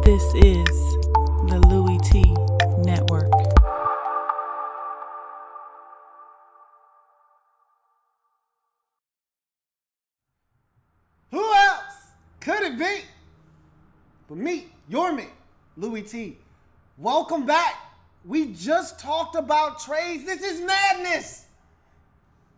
This is the Louie T Network. Who else could it be but me, your me, Louie T? Welcome back. We just talked about trades. This is madness.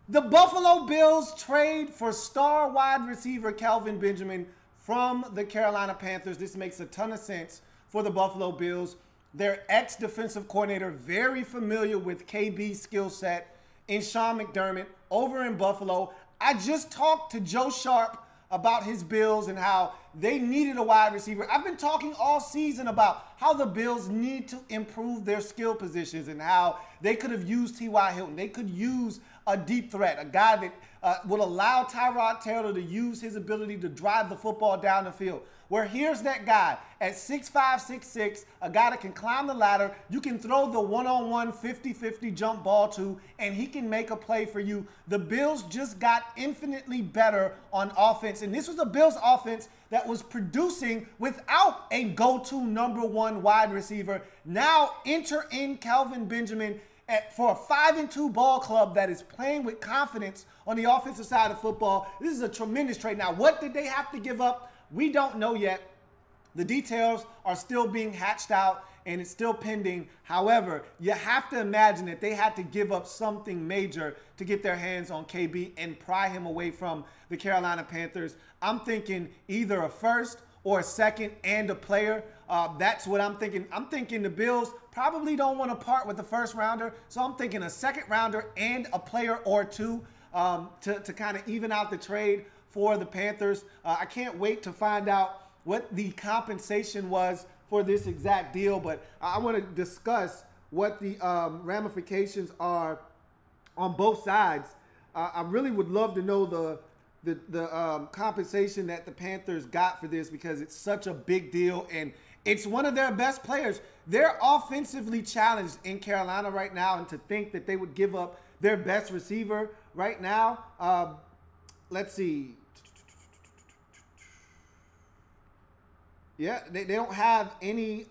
The Buffalo Bills trade for star wide receiver Kelvin Benjamin from the Carolina Panthers. This makes a ton of sense for the Buffalo Bills. Their ex-defensive coordinator, very familiar with KB's skill set, in Sean McDermott over in Buffalo. I just talked to Joe Sharp about his Bills and how they needed a wide receiver. I've been talking all season about how the Bills need to improve their skill positions and how they could have used T.Y. Hilton. They could use a deep threat, a guy that would allow Tyrod Taylor to use his ability to drive the football down the field. Where here's that guy at 6'5", 6'6", a guy that can climb the ladder. You can throw the one-on-one 50-50 jump ball to, and he can make a play for you. The Bills just got infinitely better on offense, and this was a Bills offense that was producing without a go-to number one wide receiver. Now enter in Kelvin Benjamin for a 5-2 ball club that is playing with confidence on the offensive side of football. This is a tremendous trade. Now, what did they have to give up? We don't know yet. The details are still being hatched out and it's still pending. However, you have to imagine that they had to give up something major to get their hands on KB and pry him away from the Carolina Panthers. I'm thinking either a first or a second and a player. That's what I'm thinking. I'm thinking the Bills probably don't want to part with the first rounder. So I'm thinking a second rounder and a player or two to kind of even out the trade for the Panthers. I can't wait to find out what the compensation was for this exact deal, but I want to discuss what the ramifications are on both sides. I really would love to know the compensation that the Panthers got for this because it's such a big deal and it's one of their best players. They're offensively challenged in Carolina right now, and to think that they would give up their best receiver right now, let's see. Yeah, they don't have any.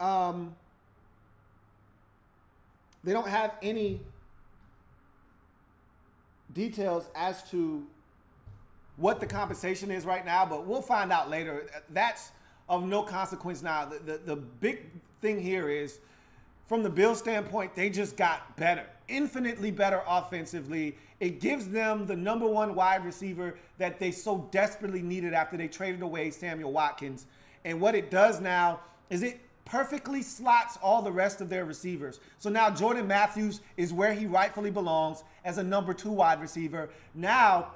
They don't have any details as to what the compensation is right now, but we'll find out later. That's of no consequence now. The big thing here is, from the Bills' standpoint, they just got better, infinitely better offensively. It gives them the number one wide receiver that they so desperately needed after they traded away Samuel Watkins. And what it does now is it perfectly slots all the rest of their receivers. So now Jordan Matthews is where he rightfully belongs as a number two wide receiver. Now,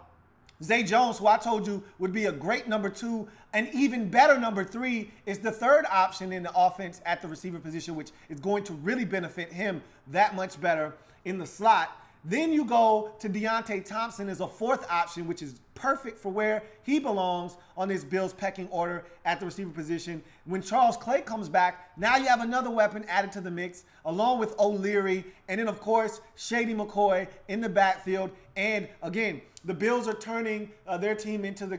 Zay Jones, who I told you would be a great number two, an even better number three, is the third option in the offense at the receiver position, which is going to really benefit him that much better in the slot. Then you go to Deontay Thompson as a fourth option, which is perfect for where he belongs on this Bills pecking order at the receiver position. When Charles Clay comes back, now you have another weapon added to the mix, along with O'Leary, and then, of course, Shady McCoy in the backfield. And, again, the Bills are turning their team into the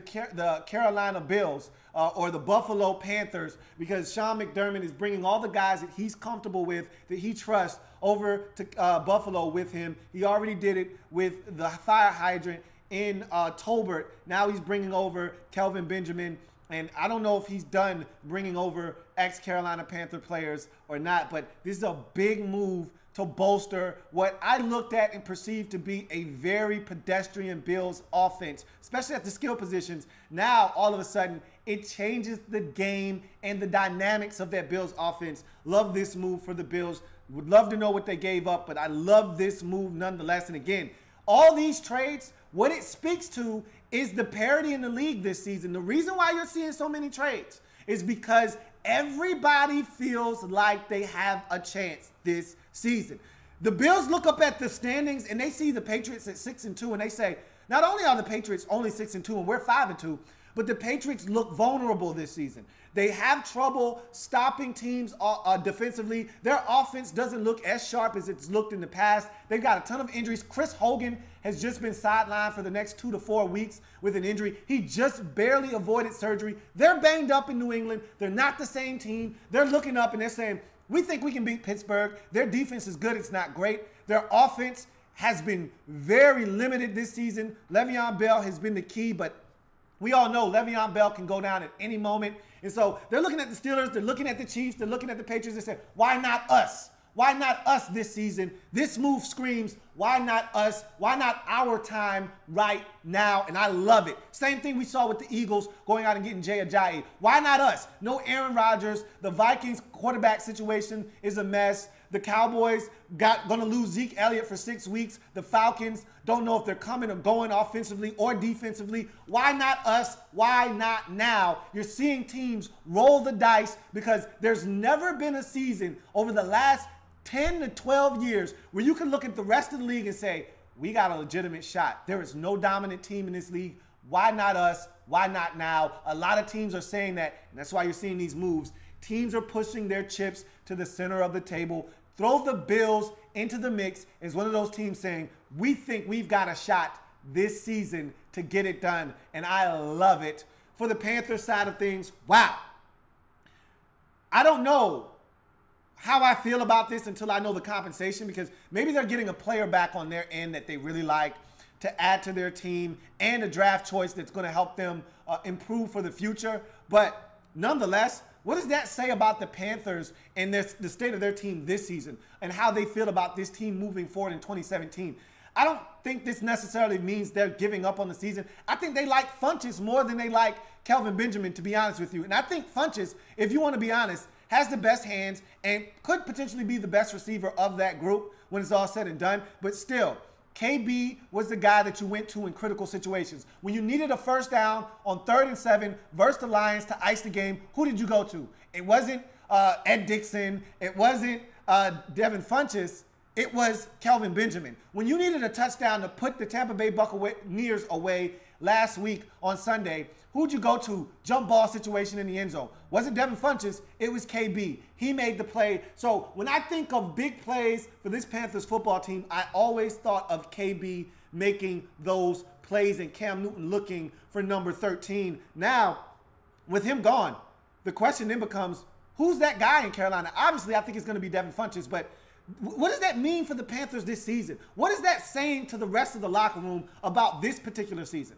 Carolina Bills or the Buffalo Panthers, because Sean McDermott is bringing all the guys that he's comfortable with, that he trusts, over to Buffalo with him. He already did it with the fire hydrant in Tolbert. Now he's bringing over Kelvin Benjamin. And I don't know if he's done bringing over ex-Carolina Panther players or not, but this is a big move to bolster what I looked at and perceived to be a very pedestrian Bills offense, especially at the skill positions. Now, all of a sudden, it changes the game and the dynamics of that Bills offense. Love this move for the Bills. Would love to know what they gave up, but I love this move nonetheless. And again, all these trades, what it speaks to is the parity in the league this season. The reason why you're seeing so many trades is because everybody feels like they have a chance this season. The Bills look up at the standings and they see the Patriots at 6-2, and they say, not only are the Patriots only 6-2 and we're 5-2, but the Patriots look vulnerable this season. They have trouble stopping teams defensively. Their offense doesn't look as sharp as it's looked in the past. They've got a ton of injuries. Chris Hogan has just been sidelined for the next 2 to 4 weeks with an injury. He just barely avoided surgery. They're banged up in New England. They're not the same team. They're looking up and they're saying, we think we can beat Pittsburgh. Their defense is good. It's not great. Their offense has been very limited this season. Le'Veon Bell has been the key, but we all know Le'Veon Bell can go down at any moment. And so they're looking at the Steelers, they're looking at the Chiefs, they're looking at the Patriots and say, why not us? Why not us this season? This move screams, why not us? Why not our time right now? And I love it. Same thing we saw with the Eagles going out and getting Jay Ajayi. Why not us? No Aaron Rodgers. The Vikings quarterback situation is a mess. The Cowboys going to lose Zeke Elliott for 6 weeks. The Falcons don't know if they're coming or going offensively or defensively. Why not us? Why not now? You're seeing teams roll the dice because there's never been a season over the last 10 to 12 years where you can look at the rest of the league and say, we got a legitimate shot. There is no dominant team in this league. Why not us? Why not now? A lot of teams are saying that, and that's why you're seeing these moves. Teams are pushing their chips to the center of the table. Throw the Bills into the mix is one of those teams saying, we think we've got a shot this season to get it done. And I love it. For the Panthers side of things, wow. I don't know how I feel about this until I know the compensation, because maybe they're getting a player back on their end that they really like to add to their team and a draft choice that's going to help them improve for the future. But nonetheless, what does that say about the Panthers and the state of their team this season and how they feel about this team moving forward in 2017? I don't think this necessarily means they're giving up on the season. I think they like Funchess more than they like Kelvin Benjamin, to be honest with you. And I think Funchess, if you want to be honest, has the best hands and could potentially be the best receiver of that group when it's all said and done. But still, KB was the guy that you went to in critical situations. When you needed a first down on 3rd and 7 versus the Lions to ice the game, who did you go to? It wasn't Ed Dixon. It wasn't Devin Funchess. It was Kelvin Benjamin. When you needed a touchdown to put the Tampa Bay Buccaneers away last week on Sunday, who'd you go to? Jump ball situation in the end zone. Wasn't Devin Funchess, it was KB. He made the play. So when I think of big plays for this Panthers football team, I always thought of KB making those plays and Cam Newton looking for number 13. Now, with him gone, the question then becomes, who's that guy in Carolina? Obviously, I think it's going to be Devin Funchess, but what does that mean for the Panthers this season? What is that saying to the rest of the locker room about this particular season?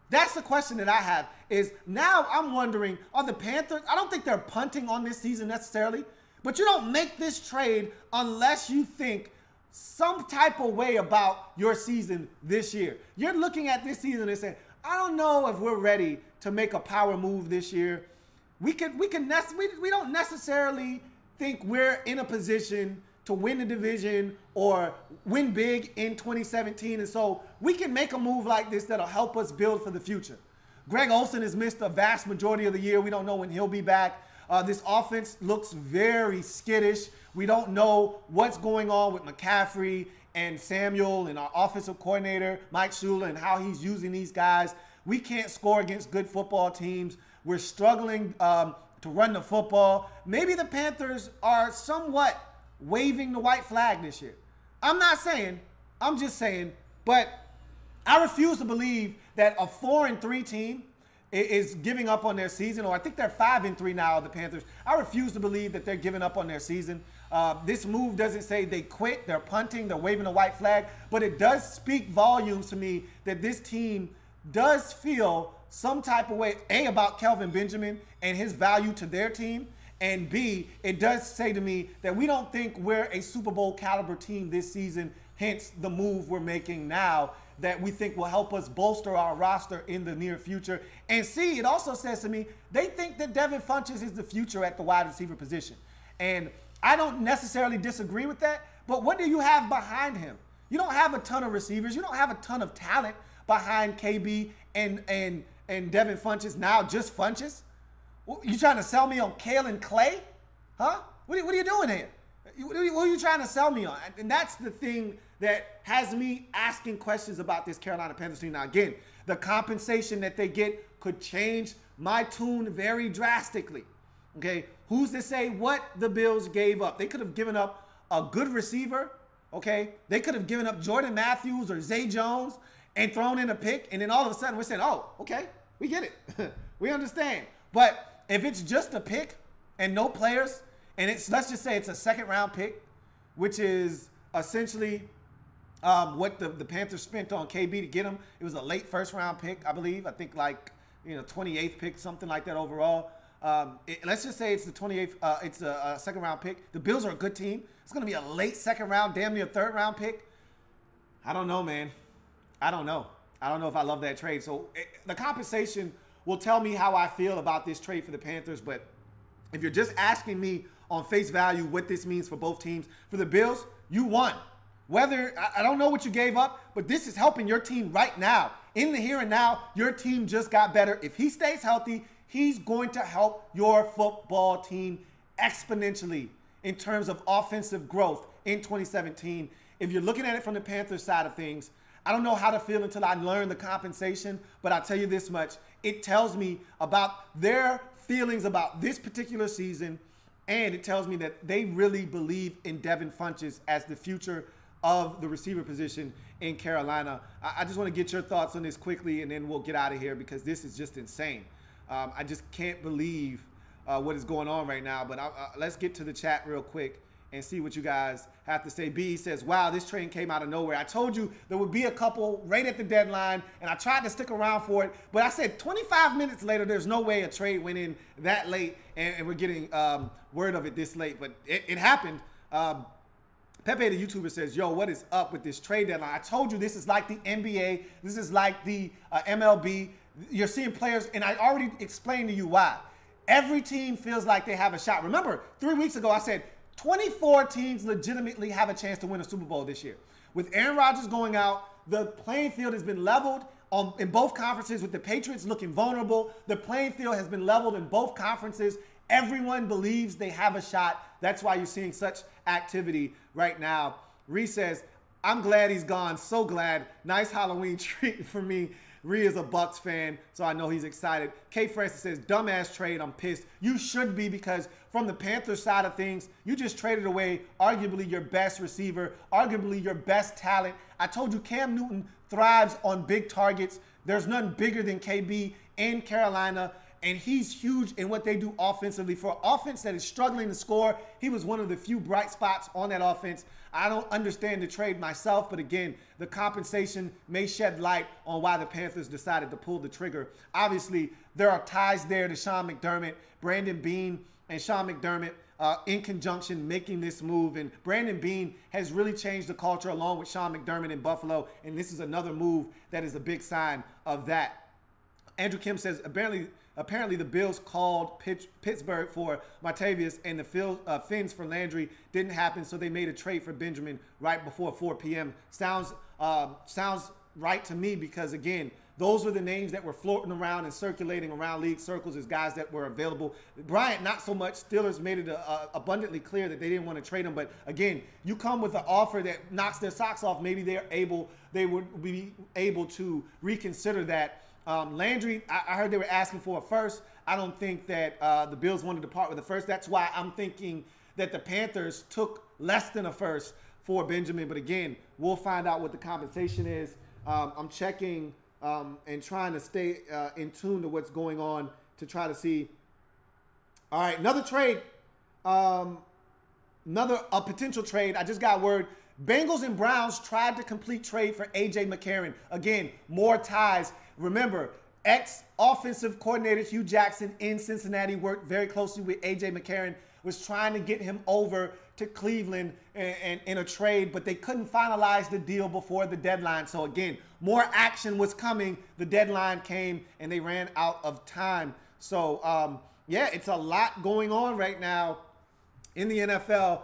That's the question that I have, is now I'm wondering, are the Panthers, I don't think they're punting on this season necessarily, but you don't make this trade unless you think some type of way about your season this year. You're looking at this season and saying, I don't know if we're ready to make a power move this year. We don't necessarily think we're in a position to win the division or win big in 2017. And so we can make a move like this that'll help us build for the future. Greg Olsen has missed a vast majority of the year. We don't know when he'll be back. This offense looks very skittish. We don't know what's going on with McCaffrey and Samuel and our offensive coordinator, Mike Shula, and how he's using these guys. We can't score against good football teams. We're struggling to run the football. Maybe the Panthers are somewhat waving the white flag this year. I'm not saying, I'm just saying, but I refuse to believe that a 4-3 team is giving up on their season, or I think they're 5-3 now, the Panthers. I refuse to believe that they're giving up on their season. This move doesn't say they quit, they're punting, they're waving a white flag, but it does speak volumes to me that this team does feel some type of way, A, about Kelvin Benjamin and his value to their team, and B, it does say to me that we don't think we're a Super Bowl caliber team this season, hence the move we're making now that we think will help us bolster our roster in the near future. And C, it also says to me, they think that Devin Funchess is the future at the wide receiver position. And I don't necessarily disagree with that, but what do you have behind him? You don't have a ton of receivers. You don't have a ton of talent behind KB and Devin Funchess, now just Funchess. You trying to sell me on Kale and Clay? Huh? What are you doing here? What are you trying to sell me on? And that's the thing that has me asking questions about this Carolina Panthers team. Now, again, the compensation that they get could change my tune very drastically. Okay, who's to say what the Bills gave up? They could have given up a good receiver. Okay, they could have given up Jordan Matthews or Zay Jones and thrown in a pick, and then all of a sudden we're saying, oh, okay, we get it. We understand. But if it's just a pick and no players, and it's, let's just say it's a second-round pick, which is essentially what the Panthers spent on KB to get him. It was a late first-round pick, I believe. I think like, 28th pick, something like that overall. Let's just say it's the 28th, it's a second-round pick. The Bills are a good team. It's going to be a late second-round, damn near third-round pick. I don't know, man. I don't know. I don't know if I love that trade. So the compensation will tell me how I feel about this trade for the Panthers. But if you're just asking me on face value what this means for both teams, for the Bills, you won. Whether, I don't know what you gave up, but this is helping your team right now. In the here and now, your team just got better. If he stays healthy, he's going to help your football team exponentially in terms of offensive growth in 2017. If you're looking at it from the Panthers side of things, I don't know how to feel until I learn the compensation, but I'll tell you this much. It tells me about their feelings about this particular season, and it tells me that they really believe in Devin Funchess as the future of the receiver position in Carolina. I just want to get your thoughts on this quickly, and then we'll get out of here because this is just insane. I just can't believe what is going on right now. But let's get to the chat real quick and see what you guys have to say. B says, wow, this train came out of nowhere. I told you there would be a couple right at the deadline, and I tried to stick around for it. But I said 25 minutes later, there's no way a trade went in that late, and we're getting word of it this late. But it happened. Pepe, the YouTuber, says, yo, what is up with this trade deadline? I told you this is like the NBA. This is like the MLB. You're seeing players, and I already explained to you why. Every team feels like they have a shot. Remember, 3 weeks ago, I said 24 teams legitimately have a chance to win a Super Bowl this year. With Aaron Rodgers going out, the playing field has been leveled in both conferences. With the Patriots looking vulnerable, the playing field has been leveled in both conferences. Everyone believes they have a shot. That's why you're seeing such activity right now. Reese says, I'm glad he's gone. So glad. Nice Halloween treat for me. Rhea is a Bucks fan, so I know he's excited. Kay Francis says, dumbass trade, I'm pissed. You should be, because from the Panthers side of things, you just traded away arguably your best receiver, arguably your best talent. I told you Cam Newton thrives on big targets. There's none bigger than KB in Carolina, and he's huge in what they do offensively. For an offense that is struggling to score, he was one of the few bright spots on that offense. I don't understand the trade myself, but again, the compensation may shed light on why the Panthers decided to pull the trigger. Obviously, there are ties there to Sean McDermott, Brandon Beane, and Sean McDermott in conjunction making this move. And Brandon Beane has really changed the culture along with Sean McDermott in Buffalo, and this is another move that is a big sign of that. Andrew Kim says, apparently the Bills called Pittsburgh for Martavius, and the Finns for Landry didn't happen, so they made a trade for Benjamin right before 4 p.m. Sounds right to me, because, again, those were the names that were floating around and circulating around league circles as guys that were available. Bryant, not so much. Steelers made it abundantly clear that they didn't want to trade him. But, again, you come with an offer that knocks their socks off, maybe they would be able to reconsider that. Landry, I heard they were asking for a first. I don't think that the Bills wanted to part with a first. That's why I'm thinking that the Panthers took less than a first for Benjamin. But again, we'll find out what the compensation is. I'm checking and trying to stay in tune to what's going on to try to see. All right, another trade. A potential trade. I just got word. Bengals and Browns tried to complete trade for A.J. McCarron. Again, more ties. Remember, ex-offensive coordinator Hugh Jackson in Cincinnati worked very closely with A.J. McCarron, was trying to get him over to Cleveland and in a trade, but they couldn't finalize the deal before the deadline. So again, more action was coming. The deadline came, and they ran out of time. So, yeah, it's a lot going on right now in the NFL.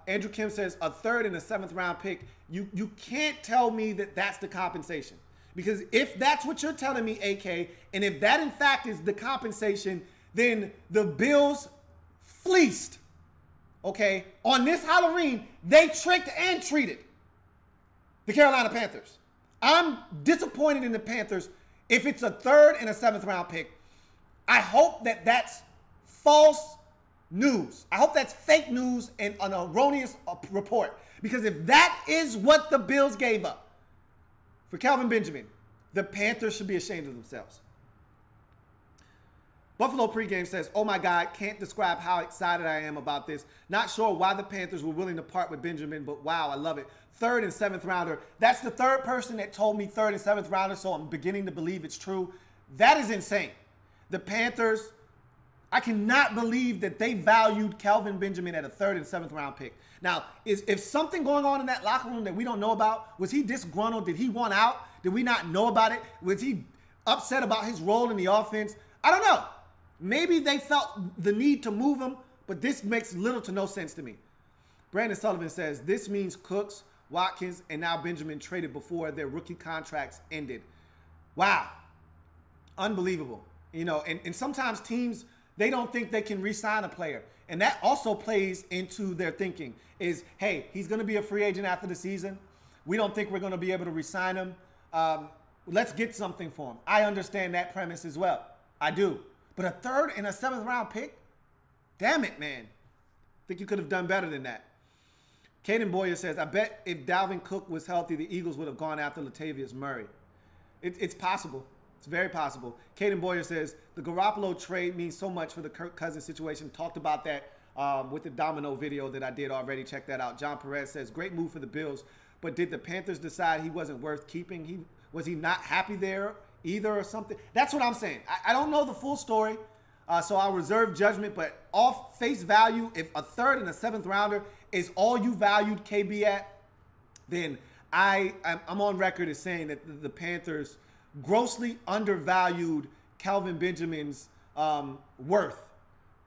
Andrew Kim says a 3rd and a 7th round pick. You can't tell me that that's the compensation. Because if that's what you're telling me, AK, and if that in fact is the compensation, then the Bills fleeced, okay? On this Halloween, they tricked and treated the Carolina Panthers. I'm disappointed in the Panthers If it's a 3rd and a 7th round pick, I hope that that's false news. I hope that's fake news and an erroneous report. Because if that is what the Bills gave up for Kelvin Benjamin, the Panthers should be ashamed of themselves. Buffalo pregame says, oh my God, can't describe how excited I am about this. Not sure why the Panthers were willing to part with Benjamin, but wow, I love it. 3rd and 7th rounder. That's the 3rd person that told me 3rd and 7th rounder, so I'm beginning to believe it's true. That is insane. The Panthers, I cannot believe that they valued Kelvin Benjamin at a 3rd and 7th round pick. Now, if something going on in that locker room that we don't know about, was he disgruntled? Did he want out? Did we not know about it? Was he upset about his role in the offense? I don't know. Maybe they felt the need to move him, but this makes little to no sense to me. Brandon Sullivan says, this means Cooks, Watkins, and now Benjamin traded before their rookie contracts ended. Wow. Unbelievable. You know, and sometimes teams, they don't think they can re-sign a player. And that also plays into their thinking is, hey, he's going to be a free agent after the season. We don't think we're going to be able to re-sign him. Let's get something for him. I understand that premise as well. I do. But a 3rd and a 7th round pick? Damn it, man. I think you could have done better than that. Caden Boyer says, I bet if Dalvin Cook was healthy, the Eagles would have gone after Latavius Murray. It's possible. It's very possible. Caden Boyer says, the Garoppolo trade means so much for the Kirk Cousins situation. Talked about that with the Domino video that I did already. Check that out. John Perez says, great move for the Bills. But did the Panthers decide he wasn't worth keeping? Was he not happy there either or something? That's what I'm saying. I don't know the full story, so I'll reserve judgment. But off face value, if a 3rd and a 7th rounder is all you valued KB at, then I'm on record as saying that the Panthers grossly undervalued Kelvin Benjamin's worth,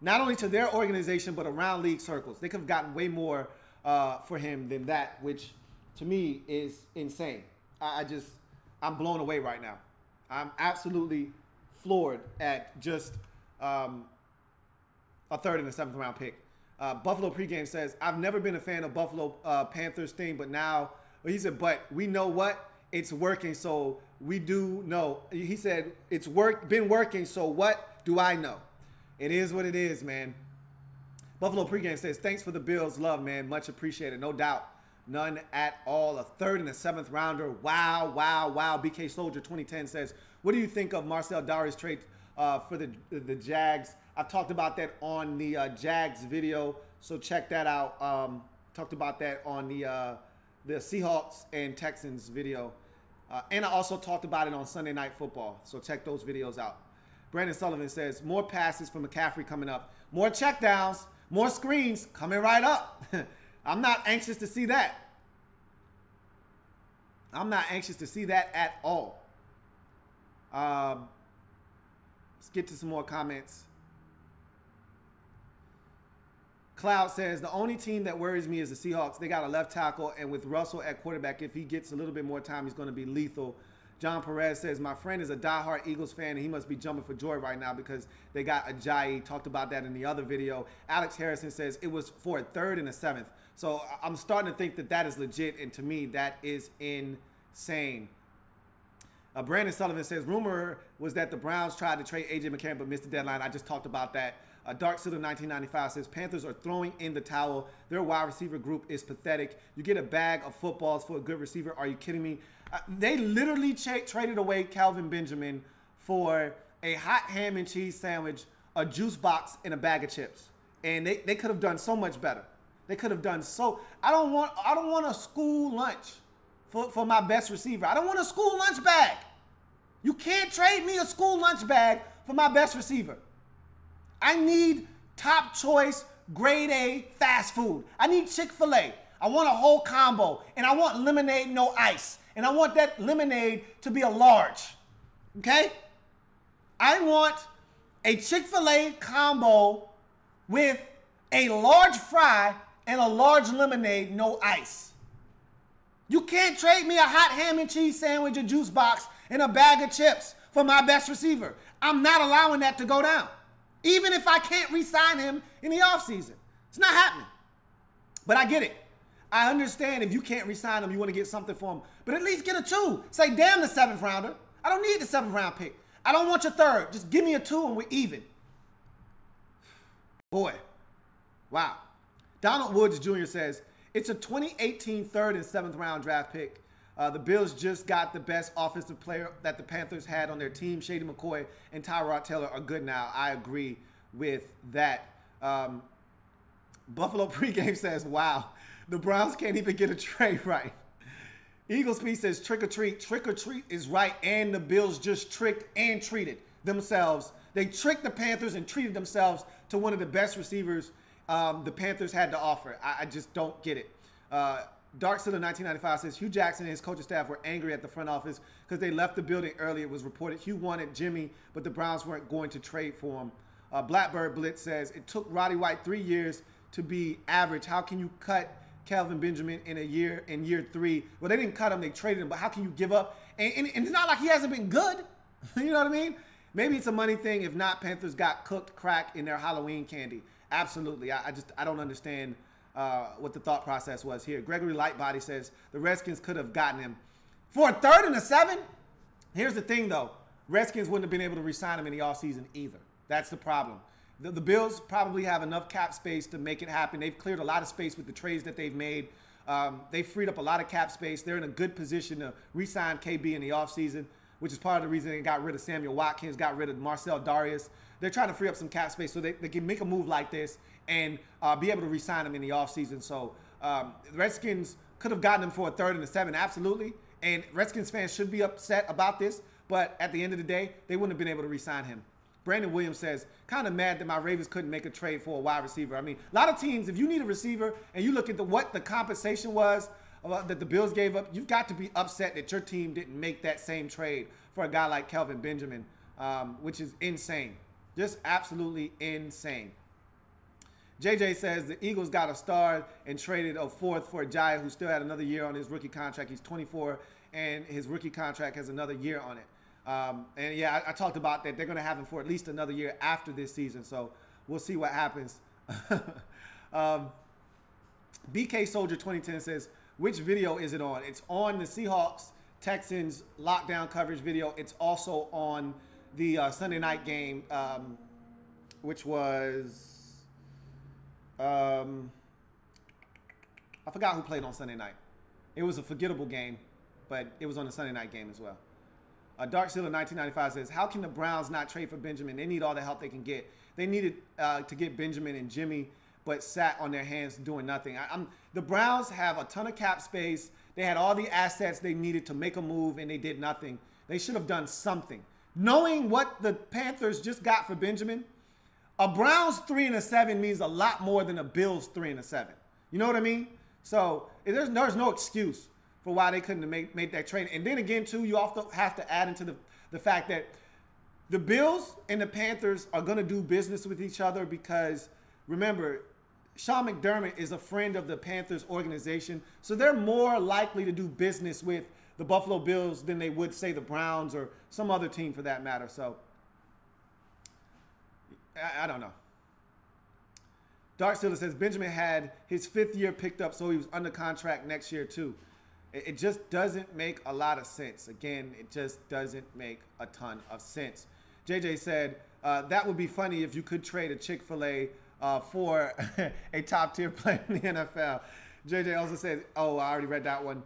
not only to their organization, but around league circles. They could have gotten way more for him than that, which to me is insane. I'm blown away right now. I'm absolutely floored at just a 3rd and a 7th round pick. Buffalo pregame says, I've never been a fan of Buffalo Panthers thing, but now, he said, but we know what? It's working, so we do know. He said, it's been working, so what do I know? It is what it is, man. Buffalo pregame says, thanks for the Bills love, man. Much appreciated, no doubt. None at all. A 3rd and a 7th rounder. Wow, wow, wow. BK Soldier 2010 says, what do you think of Marcel Dare's trade for the Jags? I've talked about that on the Jags video, so check that out. Talked about that on the Seahawks and Texans video. And I also talked about it on Sunday Night Football, so check those videos out. Brandon Sullivan says, more passes from McCaffrey coming up. More checkdowns, more screens coming right up. I'm not anxious to see that. I'm not anxious to see that at all. Let's get to some more comments. Cloud says, the only team that worries me is the Seahawks. They got a left tackle, and with Russell at quarterback, if he gets a little bit more time, he's going to be lethal. John Perez says, my friend is a diehard Eagles fan, and he must be jumping for joy right now because they got Ajayi. Talked about that in the other video. Alex Harrison says, it was for a 3rd and a 7th. So I'm starting to think that that is legit, and to me, that is insane. Brandon Sullivan says, rumor was that the Browns tried to trade A.J. McCarron but missed the deadline. I just talked about that. Dark Sitter 1995 says, Panthers are throwing in the towel. Their wide receiver group is pathetic. You get a bag of footballs for a good receiver. Are you kidding me? They literally traded away Kelvin Benjamin for a hot ham and cheese sandwich, a juice box, and a bag of chips. And they could have done so much better. They could have done so. I don't want a school lunch for my best receiver. I don't want a school lunch bag. You can't trade me a school lunch bag for my best receiver. I need top choice, grade A fast food. I need Chick-fil-A. I want a whole combo, and I want lemonade, no ice. And I want that lemonade to be a large, okay? I want a Chick-fil-A combo with a large fry and a large lemonade, no ice. You can't trade me a hot ham and cheese sandwich, a juice box, and a bag of chips for my best receiver. I'm not allowing that to go down. Even if I can't re-sign him in the offseason. It's not happening. But I get it. I understand if you can't re-sign him, you want to get something for him. But at least get a 2. Say, damn the 7th rounder. I don't need the 7th round pick. I don't want your 3rd. Just give me a 2 and we're even. Boy. Wow. Donald Woods Jr. says, it's a 2018 3rd and 7th round draft pick. The Bills just got the best offensive player that the Panthers had on their team. Shady McCoy and Tyrod Taylor are good now. I agree with that. Buffalo pregame says, wow, the Browns can't even get a trade right. Eagle Speed says, trick or treat. Trick or treat is right, and the Bills just tricked and treated themselves. They tricked the Panthers and treated themselves to one of the best receivers the Panthers had to offer. I just don't get it. Dark Sealer 1995 says, Hugh Jackson and his coaching staff were angry at the front office because they left the building early. It was reported Hugh wanted Jimmy, but the Browns weren't going to trade for him. Blackbird Blitz says, it took Roddy White 3 years to be average. How can you cut Kelvin Benjamin in year 3? Well, they didn't cut him, they traded him, but how can you give up? And it's not like he hasn't been good. You know what I mean? Maybe it's a money thing. If not, Panthers got cooked crack in their Halloween candy. Absolutely. I don't understand what the thought process was here. Gregory Lightbody says the Redskins could have gotten him for a 3rd and a 7. Here's the thing, though. Redskins wouldn't have been able to re-sign him in the offseason either. That's the problem. The Bills probably have enough cap space to make it happen. They've cleared a lot of space with the trades that they've made. They've freed up a lot of cap space. They're in a good position to re-sign KB in the offseason, which is part of the reason they got rid of Samuel Watkins, got rid of Marcel Darius. They're trying to free up some cap space so they can make a move like this and be able to re-sign him in the offseason. So the Redskins could have gotten him for a 3rd and a 7, absolutely. And Redskins fans should be upset about this, but at the end of the day, they wouldn't have been able to re-sign him. Brandon Williams says, kind of mad that my Ravens couldn't make a trade for a wide receiver. I mean, a lot of teams, if you need a receiver and you look at what the compensation was that the Bills gave up, you've got to be upset that your team didn't make that same trade for a guy like Kelvin Benjamin, which is insane. Just absolutely insane. JJ says the Eagles got a star and traded a 4th for a Giant who still had another year on his rookie contract. He's 24, and his rookie contract has another year on it. And yeah, I talked about that. They're going to have him for at least another year after this season. So we'll see what happens. BK Soldier 2010 says, which video is it on? It's on the Seahawks Texans lockdown coverage video. It's also on the Sunday night game, which was, I forgot who played on Sunday night. It was a forgettable game, but it was on the Sunday night game as well. Dark Sealer 1995 says, how can the Browns not trade for Benjamin? They need all the help they can get. They needed to get Benjamin and Jimmy, but sat on their hands doing nothing. The Browns have a ton of cap space. They had all the assets they needed to make a move, and they did nothing. They should have done something. Knowing what the Panthers just got for Benjamin, a Browns 3 and a 7 means a lot more than a Bills 3 and a 7. You know what I mean? So there's no excuse for why they couldn't have made that trade. And then again, too, you also have to add into the fact that the Bills and the Panthers are going to do business with each other because, remember, Sean McDermott is a friend of the Panthers organization, so they're more likely to do business with the Buffalo Bills than they would, say, the Browns or some other team for that matter. So I don't know. Dark Steeler says Benjamin had his 5th year picked up, so he was under contract next year too. It just doesn't make a lot of sense. Again, it just doesn't make a ton of sense. JJ said, that would be funny if you could trade a Chick-fil-A for a top-tier player in the NFL. JJ also says, oh, I already read that one.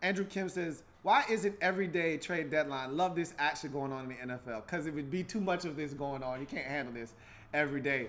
Andrew Kim says, why isn't every day trade deadline? Love this action going on in the NFL. Because it would be too much of this going on. You can't handle this every day.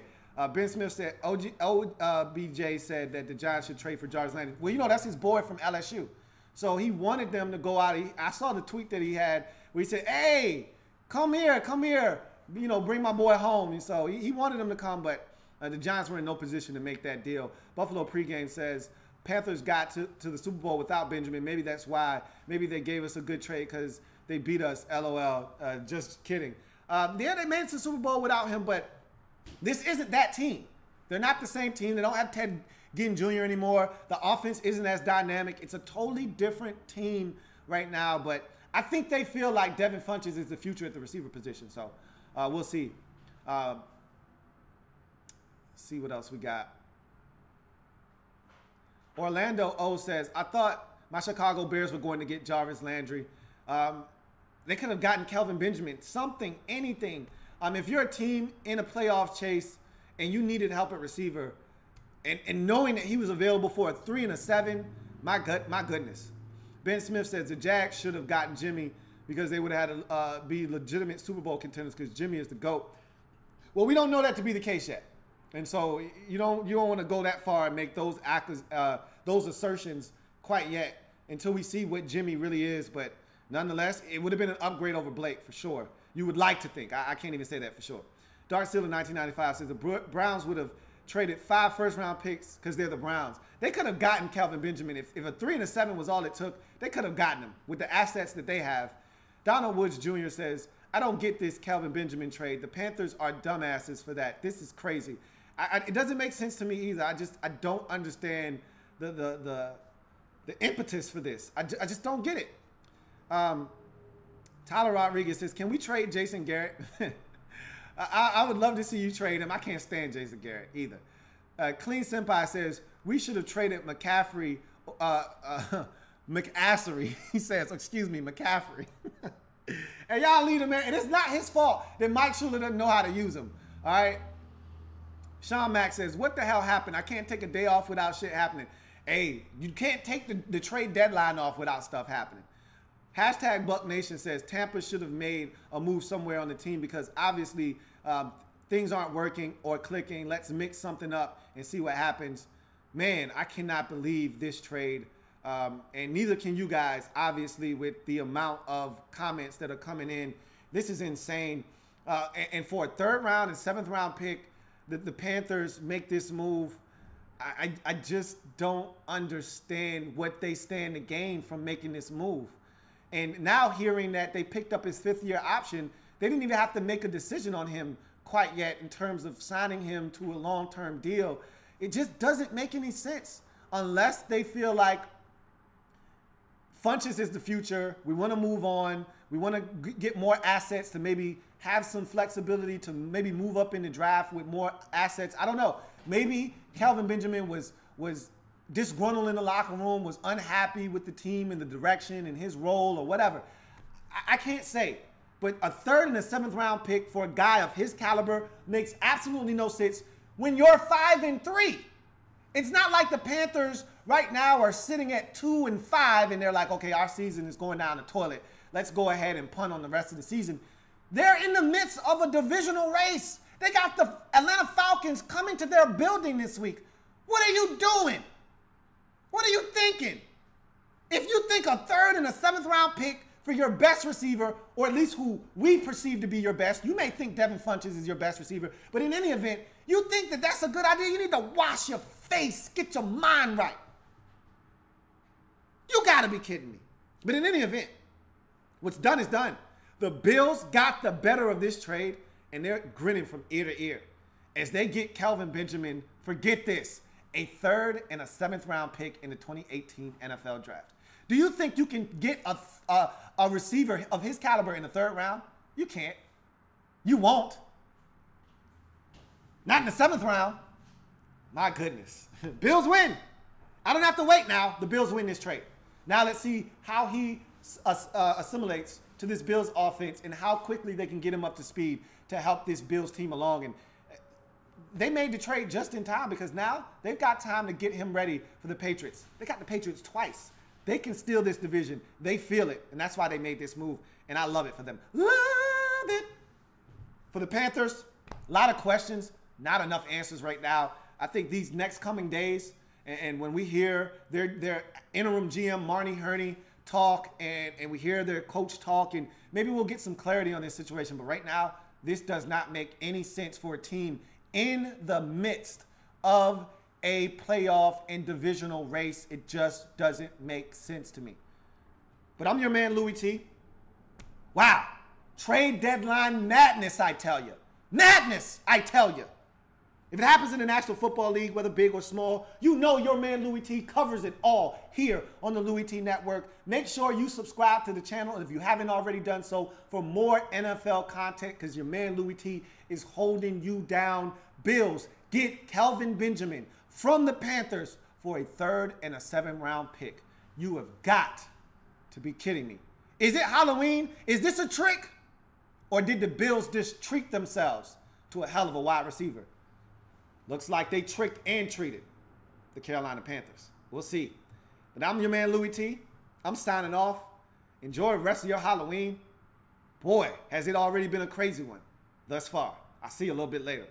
Ben Smith said, OBJ said that the Giants should trade for Jarvis Landry. Well, you know, that's his boy from LSU. So he wanted them to go out. I saw the tweet that he had where he said, hey, come here, you know, bring my boy home. And so he wanted them to come, but the Giants were in no position to make that deal. Buffalo pregame says, Panthers got to the Super Bowl without Benjamin. Maybe that's why. Maybe they gave us a good trade because they beat us. LOL. Just kidding. Yeah, they made it to the Super Bowl without him, but this isn't that team. They're not the same team. They don't have Ted Ginn Jr. anymore. The offense isn't as dynamic. It's a totally different team right now, but I think they feel like Devin Funchess is the future at the receiver position. So we'll see. See what else we got. Orlando O says, I thought my Chicago Bears were going to get Jarvis Landry. They could have gotten Kelvin Benjamin, something, anything. If you're a team in a playoff chase and you needed help at receiver, and knowing that he was available for a 3 and a 7, my goodness. Ben Smith says the Jags should have gotten Jimmy because they would have had to be legitimate Super Bowl contenders because Jimmy is the GOAT. Well, we don't know that to be the case yet. And so you don't want to go that far and make those assertions quite yet until we see what Jimmy really is. But nonetheless, it would have been an upgrade over Blake for sure. You would like to think. I can't even say that for sure. Dark Seal in 1995 says the Browns would have traded 5 first-round picks because they're the Browns. They could have gotten Kelvin Benjamin. If a 3 and a 7 was all it took, they could have gotten him with the assets that they have. Donald Woods Jr. says, I don't get this Kelvin Benjamin trade. The Panthers are dumbasses for that. This is crazy. It doesn't make sense to me either. I don't understand the impetus for this. I just don't get it. Tyler Rodriguez says, can we trade Jason Garrett? I would love to see you trade him. I can't stand Jason Garrett either. Clean Senpai says, we should have traded McCaffrey, McAssery. He says, excuse me, McCaffrey. And y'all leave him, man. And it's not his fault that Mike Shula doesn't know how to use him. All right? Sean Mack says, what the hell happened? I can't take a day off without shit happening. Hey, you can't take the trade deadline off without stuff happening. Hashtag Buck Nation says Tampa should have made a move somewhere on the team because obviously things aren't working or clicking. Let's mix something up and see what happens. Man, I cannot believe this trade. And neither can you guys, obviously, with the amount of comments that are coming in. This is insane. And for a 3rd round and 7th round pick, the Panthers make this move. I just don't understand what they stand to gain from making this move. And now hearing that they picked up his 5th-year option, they didn't even have to make a decision on him quite yet in terms of signing him to a long-term deal. It just doesn't make any sense unless they feel like Funchess is the future. We want to move on. We want to get more assets to maybe have some flexibility to maybe move up in the draft with more assets. I don't know. Maybe Kelvin Benjamin was disgruntled in the locker room, was unhappy with the team and the direction and his role or whatever. I can't say. But a 3rd and a 7th round pick for a guy of his caliber makes absolutely no sense when you're 5-3. It's not like the Panthers right now are sitting at 2-5 and they're like, okay, our season is going down the toilet. Let's go ahead and punt on the rest of the season. They're in the midst of a divisional race. They got the Atlanta Falcons coming to their building this week. What are you doing? What are you thinking? If you think a 3rd and a 7th round pick for your best receiver, or at least who we perceive to be your best, you may think Devin Funchess is your best receiver, but in any event, you think that that's a good idea, you need to wash your face, get your mind right. You gotta be kidding me. But in any event, what's done is done. The Bills got the better of this trade, and they're grinning from ear to ear. As they get Kelvin Benjamin, forget this, a 3rd and a 7th round pick in the 2018 NFL draft. Do you think you can get a receiver of his caliber in the 3rd round? You can't. You won't. Not in the 7th round. My goodness. Bills win. I don't have to wait now. The Bills win this trade. Now let's see how he assimilates to this Bills offense and how quickly they can get him up to speed to help this Bills team along. And they made the trade just in time because now they've got time to get him ready for the Patriots. They got the Patriots twice. They can steal this division. They feel it, and that's why they made this move, and I love it for them. Love it. For the Panthers, a lot of questions, not enough answers right now. I think these next coming days, and when we hear their interim GM, Marnie Herney, talk, and we hear their coach talk, and maybe we'll get some clarity on this situation. But right now, this does not make any sense for a team in the midst of a playoff and divisional race. It just doesn't make sense to me. But I'm your man, Louie T. Wow. Trade deadline madness, I tell you. Madness, I tell you. If it happens in the National Football League, whether big or small, you know your man Louie T covers it all here on the Louie T Network. Make sure you subscribe to the channel if you haven't already done so for more NFL content, because your man Louie T is holding you down. Bills, get Kelvin Benjamin from the Panthers for a 3rd and a 7th round pick. You have got to be kidding me. Is it Halloween? Is this a trick? Or did the Bills just treat themselves to a hell of a wide receiver? Looks like they tricked and treated the Carolina Panthers. We'll see. But I'm your man, Louie T. I'm signing off. Enjoy the rest of your Halloween. Boy, has it already been a crazy one thus far. I'll see you a little bit later.